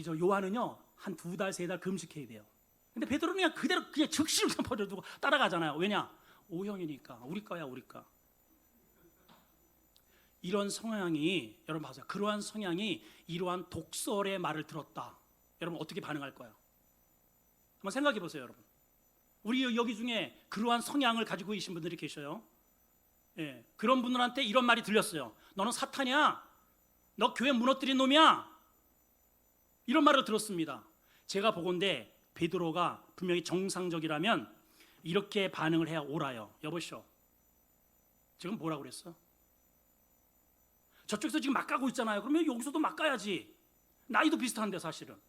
저 요한은요 한 2달 3달 금식해야 돼요. 근데 베드로는 그냥 그대로 그냥 즉시로 그냥 버려두고 따라가잖아요. 왜냐? O형이니까. 우리 거야, 우리 거. 이런 성향이, 여러분 봐세요. 그러한 성향이 이러한 독설의 말을 들었다. 여러분 어떻게 반응할 거예요? 한번 생각해 보세요, 여러분. 우리 여기 중에 그러한 성향을 가지고 계신 분들이 계셔요. 그런 분들한테 이런 말이 들렸어요. 너는 사탄이야. 너 교회 무너뜨린 놈이야. 이런 말을 들었습니다. 제가 보건대 베드로가 분명히 정상적이라면 이렇게 반응을 해야 옳아요. 여보시오, 지금 뭐라고 그랬어? 저쪽에서 지금 막 가고 있잖아요. 그러면 여기서도 막 가야지. 나이도 비슷한데 사실은.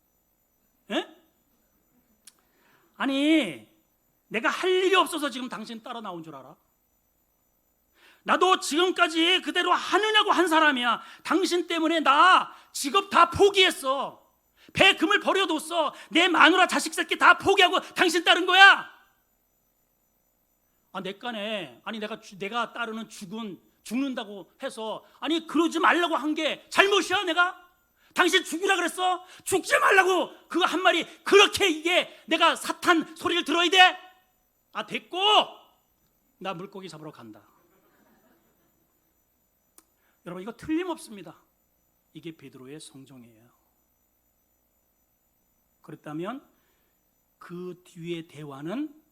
아니, 내가 할 일이 없어서 지금 당신 따라 나온 줄 알아? 나도 지금까지 그대로 하느냐고 한 사람이야. 당신 때문에 나 직업 다 포기했어. 배 금을 버려뒀어. 내 마누라 자식 새끼 다 포기하고 당신 따른 거야. 내 깐에, 아니 내가 따르는 죽는다고 해서, 아니 그러지 말라고 한 게 잘못이야. 내가 당신 죽이라 그랬어. 죽지 말라고 그거 한 말이 그렇게 이게 내가 사탄 소리를 들어야 돼? 됐고, 나 물고기 잡으러 간다. 여러분, 이거 틀림없습니다. 이게 베드로의 성정이에요. 그렇다면 그 뒤에 대화는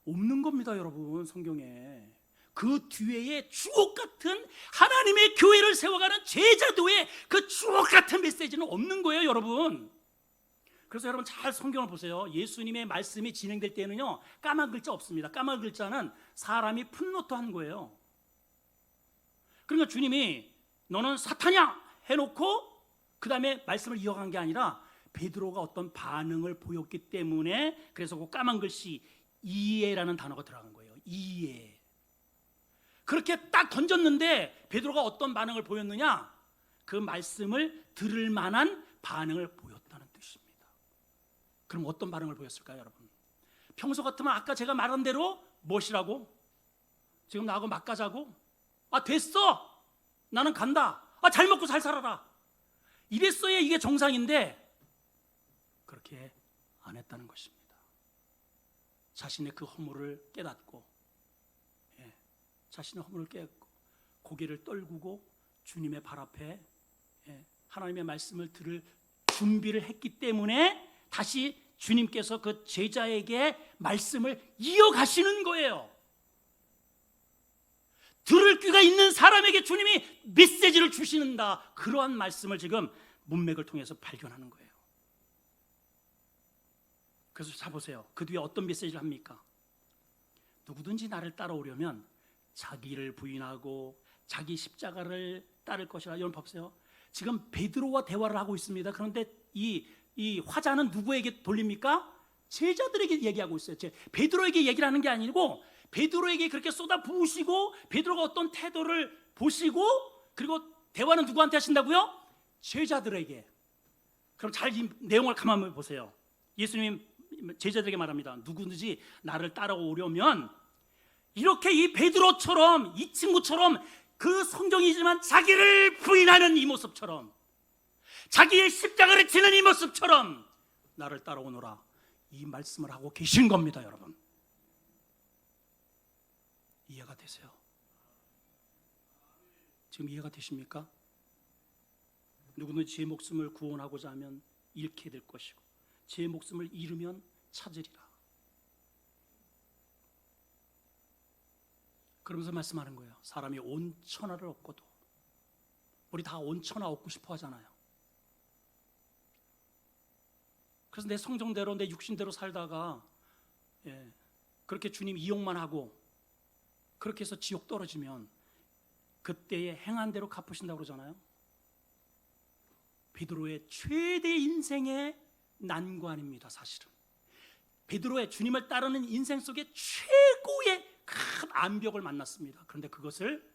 없는 겁니다. 여러분, 성경에 그 뒤에 주옥 같은 하나님의 교회를 세워가는 제자도의 그 주옥 같은 메시지는 없는 거예요, 여러분. 그래서 여러분 잘 성경을 보세요. 예수님의 말씀이 진행될 때는요 까만 글자 없습니다. 까만 글자는 사람이 풋노트한 거예요. 그러니까 주님이 너는 사탄이야 해놓고 그 다음에 말씀을 이어간 게 아니라 베드로가 어떤 반응을 보였기 때문에, 그래서 그 까만 글씨 이해라는 단어가 들어간 거예요. 이해. 그렇게 딱 던졌는데 베드로가 어떤 반응을 보였느냐? 그 말씀을 들을 만한 반응을 보였다는 그럼 어떤 반응을 보였을까요, 여러분? 평소 같으면 아까 제가 말한 대로 무엇이라고? 지금 나하고 막 가자고? 아, 됐어! 나는 간다! 아, 잘 먹고 잘 살아라! 이랬어야 이게 정상인데 그렇게 안 했다는 것입니다. 자신의 그 허물을 깨닫고, 자신의 허물을 깨닫고 고개를 떨구고 주님의 발 앞에 하나님의 말씀을 들을 준비를 했기 때문에 다시 주님께서 그 제자에게 말씀을 이어가시는 거예요. 들을 귀가 있는 사람에게 주님이 메시지를 주시는다. 그러한 말씀을 지금 문맥을 통해서 발견하는 거예요. 그래서 자 보세요. 그 뒤에 어떤 메시지를 합니까? 누구든지 나를 따라오려면 자기를 부인하고 자기 십자가를 따를 것이라. 여러분 보세요. 지금 베드로와 대화를 하고 있습니다. 그런데 이 화자는 누구에게 돌립니까? 제자들에게 얘기하고 있어요. 베드로에게 얘기를 하는 게 아니고 베드로에게 그렇게 쏟아 부으시고 베드로가 어떤 태도를 보시고 그리고 대화는 누구한테 하신다고요? 제자들에게. 그럼 잘 이 내용을 가만히 보세요. 예수님 제자들에게 말합니다. 누구든지 나를 따라오려면 이렇게 이 베드로처럼 이 친구처럼 그 성경이지만 자기를 부인하는 이 모습처럼 자기의 십자가를 지는 이 모습처럼 나를 따라오너라. 이 말씀을 하고 계신 겁니다, 여러분. 이해가 되세요? 지금 이해가 되십니까? 누구든지 제 목숨을 구원하고자 하면 잃게 될 것이고 제 목숨을 잃으면 찾으리라. 그러면서 말씀하는 거예요. 사람이 온 천하를 얻고도, 우리 다 온 천하 얻고 싶어 하잖아요. 그래서 내 성정대로 내 육신대로 살다가 그렇게 주님 이용만 하고 그렇게 해서 지옥 떨어지면 그때의 행한 대로 갚으신다고 그러잖아요. 베드로의 최대 인생의 난관입니다. 사실은 베드로의 주님을 따르는 인생 속에 최고의 큰 암벽을 만났습니다. 그런데 그것을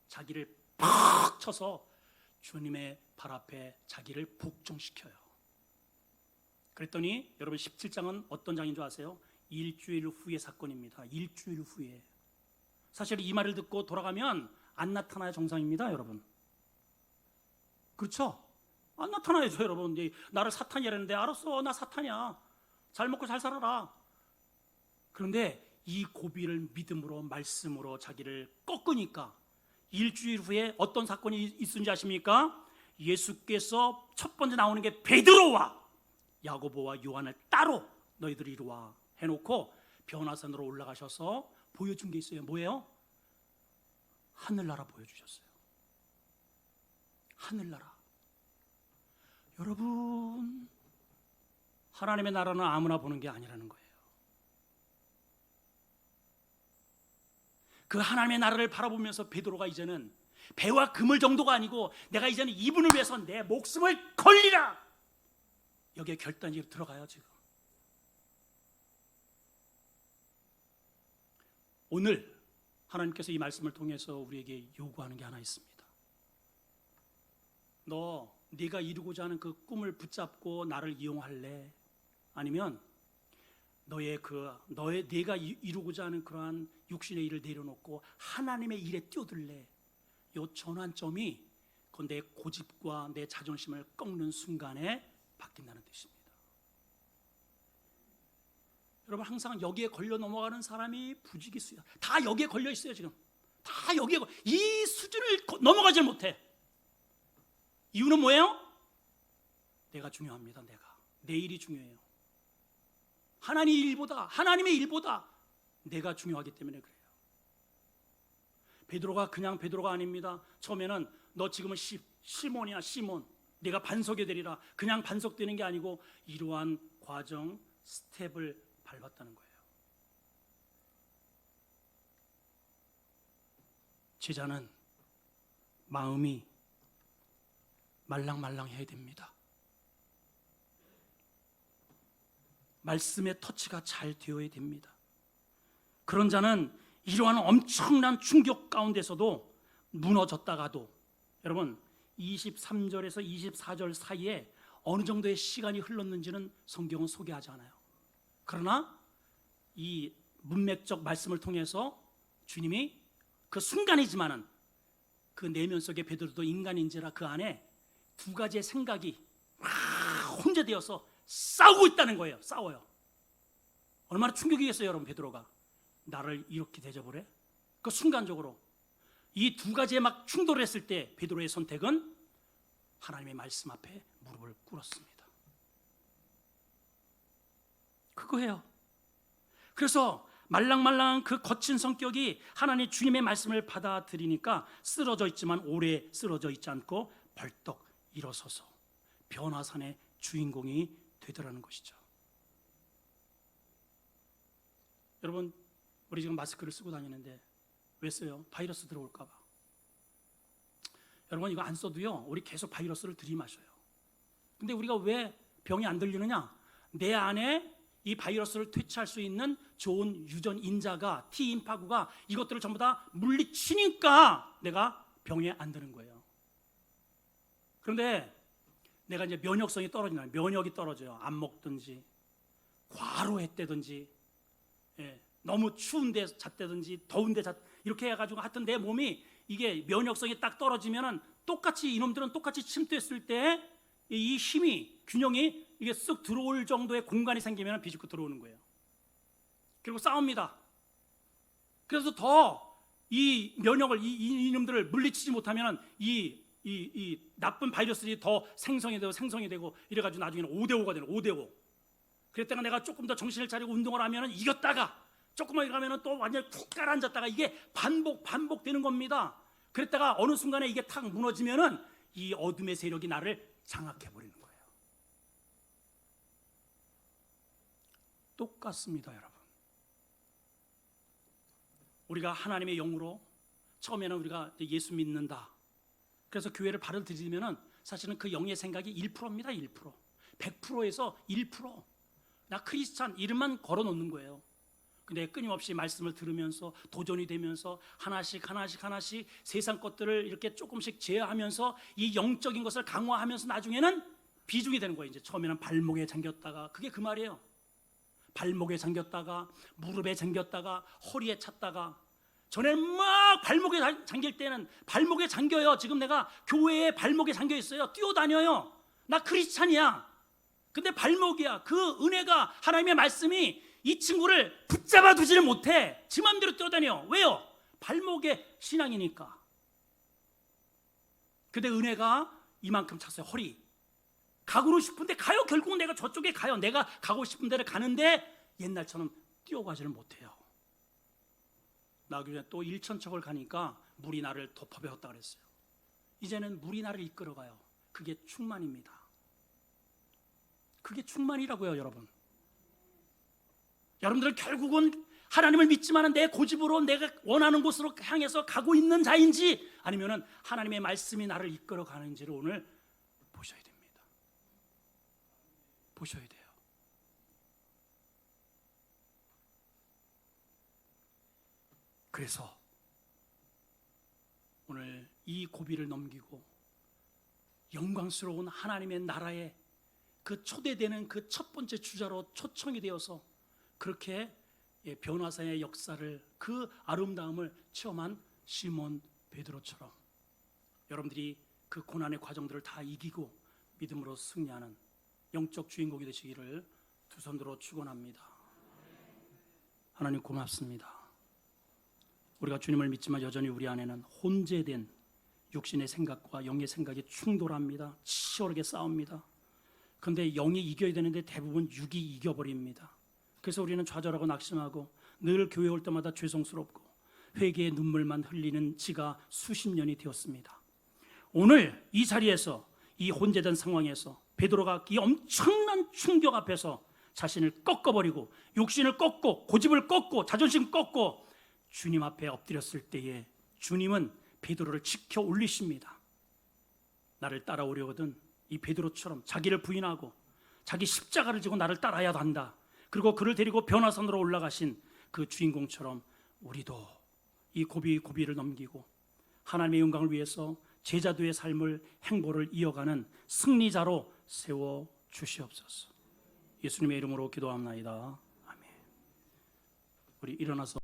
자기를 팍 쳐서 주님의 발 앞에 자기를 복종시켜요. 그랬더니 여러분 17장은 어떤 장인 줄 아세요? 일주일 후의 사건입니다. 일주일 후에. 사실 이 말을 듣고 돌아가면 안 나타나야 정상입니다, 여러분. 그렇죠? 안 나타나야죠, 여러분. 나를 사탄이라는데 알았어, 나 사탄이야. 잘 먹고 잘 살아라. 그런데 이 고비를 믿음으로 말씀으로 자기를 꺾으니까 일주일 후에 어떤 사건이 있은지 아십니까? 예수께서 첫 번째 나오는 게 베드로와 야고보와 요한을 따로 너희들이 이리 와 해놓고 변화산으로 올라가셔서 보여준 게 있어요. 뭐예요? 하늘나라 보여주셨어요. 하늘나라. 여러분, 하나님의 나라는 아무나 보는 게 아니라는 거예요. 그 하나님의 나라를 바라보면서 베드로가 이제는 배와 그물 정도가 아니고 내가 이제는 이분을 위해서 내 목숨을 걸리라. 여기에 결단이 들어가요. 지금 오늘 하나님께서 이 말씀을 통해서 우리에게 요구하는 게 하나 있습니다. 네가 이루고자 하는 그 꿈을 붙잡고 나를 이용할래? 아니면 내가 이루고자 하는 그러한 육신의 일을 내려놓고 하나님의 일에 뛰어들래? 이 전환점이 그건 내 고집과 내 자존심을 꺾는 순간에 바뀐다는 뜻입니다. 여러분, 항상 여기에 걸려 넘어가는 사람이 부지기수야. 다 여기에 걸려 있어요. 지금 다 여기에 이 수준을 넘어가질 못해. 이유는 뭐예요? 내가 중요합니다. 내 일이 중요해요. 하나님의 일보다 내가 중요하기 때문에 그래요. 베드로가 그냥 베드로가 아닙니다. 처음에는 너 지금은 시몬이야, 시몬. 내가 반석이 되리라. 그냥 반석되는 게 아니고 이러한 과정, 스텝을 밟았다는 거예요. 제자는 마음이 말랑말랑해야 됩니다. 말씀의 터치가 잘 되어야 됩니다. 그런 자는 이러한 엄청난 충격 가운데서도 무너졌다가도, 여러분 23절에서 24절 사이에 어느 정도의 시간이 흘렀는지는 성경은 소개하지 않아요. 그러나 이 문맥적 말씀을 통해서 주님이 그 순간이지만은 그 내면 속에 베드로도 인간인지라 그 안에 두 가지의 생각이 혼재되어서 싸우고 있다는 거예요. 싸워요. 얼마나 충격이겠어요, 여러분. 베드로가 나를 이렇게 대접을 해? 그 순간적으로 이 두 가지에 막 충돌을 했을 때 베드로의 선택은 하나님의 말씀 앞에 무릎을 꿇었습니다. 그거예요. 그래서 말랑말랑한 그 거친 성격이 하나님 주님의 말씀을 받아들이니까 쓰러져 있지만 오래 쓰러져 있지 않고 벌떡 일어서서 변화산의 주인공이 되더라는 것이죠. 여러분, 우리 지금 마스크를 쓰고 다니는데 왜 써요? 바이러스 들어올까 봐. 여러분, 이거 안 써도요 우리 계속 바이러스를 들이마셔요. 근데 우리가 왜 병이 안 들리느냐? 내 안에 이 바이러스를 퇴치할 수 있는 좋은 유전 인자가 T인파구가 이것들을 전부 다 물리치니까 내가 병에 안 드는 거예요. 그런데 내가 이제 면역성이 떨어지면 면역이 떨어져요. 안 먹든지 과로했다든지 너무 추운데 잤다든지 더운데 이렇게 해가지고 하여튼 내 몸이 이게 면역성이 딱 떨어지면은 똑같이 이놈들은 똑같이 침투했을 때 이 힘이 균형이 이게 쓱 들어올 정도의 공간이 생기면 비집고 들어오는 거예요. 그리고 싸웁니다. 그래서 더 이 면역을 이놈들을 물리치지 못하면 이 나쁜 바이러스들이 더 생성이 되고 이래가지고 나중에는 5대5가 되는 5대5. 그랬다가 내가 조금 더 정신을 차리고 운동을 하면 이겼다가 조금만 일하면 또 완전히 푹 가라앉았다가 이게 반복되는 겁니다. 그랬다가 어느 순간에 이게 탁 무너지면은 이 어둠의 세력이 나를 장악해버리는 거예요. 똑같습니다, 여러분. 우리가 하나님의 영으로 처음에는 우리가 예수 믿는다. 그래서 교회를 발을 들이면은 사실은 그 영의 생각이 1%입니다. 1%. 100%에서 1%. 나 크리스찬 이름만 걸어놓는 거예요. 근데 끊임없이 말씀을 들으면서 도전이 되면서 하나씩 세상 것들을 이렇게 조금씩 제어하면서 이 영적인 것을 강화하면서 나중에는 비중이 되는 거예요. 이제 처음에는 발목에 잠겼다가 그게 그 말이에요. 발목에 잠겼다가 무릎에 잠겼다가 허리에 찼다가 전에는 막 발목에 잠길 때는 발목에 잠겨요. 지금 내가 교회에 발목에 잠겨 있어요. 뛰어다녀요. 나 크리스찬이야. 근데 발목이야. 그 은혜가 하나님의 말씀이 이 친구를 붙잡아 두지를 못해. 지 맘대로 뛰어다녀. 왜요? 발목에 신앙이니까. 근데 은혜가 이만큼 찼어요. 허리. 가고는 싶은데 가요. 결국은 내가 저쪽에 가요. 내가 가고 싶은 데를 가는데 옛날처럼 뛰어가지를 못해요. 나 교회 또 일천척을 가니까 물이 나를 덮어배웠다 그랬어요. 이제는 물이 나를 이끌어가요. 그게 충만입니다. 그게 충만이라고요, 여러분. 여러분들은 결국은 하나님을 믿지만 내 고집으로 내가 원하는 곳으로 향해서 가고 있는 자인지 아니면은 하나님의 말씀이 나를 이끌어 가는지를 오늘 보셔야 됩니다. 보셔야 돼요. 그래서 오늘 이 고비를 넘기고 영광스러운 하나님의 나라에 그 초대되는 그 첫 번째 주자로 초청이 되어서 그렇게 변화사의 역사를 그 아름다움을 체험한 시몬 베드로처럼 여러분들이 그 고난의 과정들을 다 이기고 믿음으로 승리하는 영적 주인공이 되시기를 두 손 들어 축원합니다. 하나님 고맙습니다. 우리가 주님을 믿지만 여전히 우리 안에는 혼재된 육신의 생각과 영의 생각이 충돌합니다. 치열하게 싸웁니다. 그런데 영이 이겨야 되는데 대부분 육이 이겨버립니다. 그래서 우리는 좌절하고 낙심하고 늘 교회 올 때마다 죄송스럽고 회개의 눈물만 흘리는 지가 수십 년이 되었습니다. 오늘 이 자리에서 이 혼재된 상황에서 베드로가 이 엄청난 충격 앞에서 자신을 꺾어버리고 육신을 꺾고 고집을 꺾고 자존심 꺾고 주님 앞에 엎드렸을 때에 주님은 베드로를 지켜 올리십니다. 나를 따라오려거든 이 베드로처럼 자기를 부인하고 자기 십자가를 지고 나를 따라야 한다. 그리고 그를 데리고 변화산으로 올라가신 그 주인공처럼 우리도 이 고비를 넘기고 하나님의 영광을 위해서 제자도의 삶을 행보를 이어가는 승리자로 세워 주시옵소서. 예수님의 이름으로 기도합나이다. 아멘. 우리 일어나서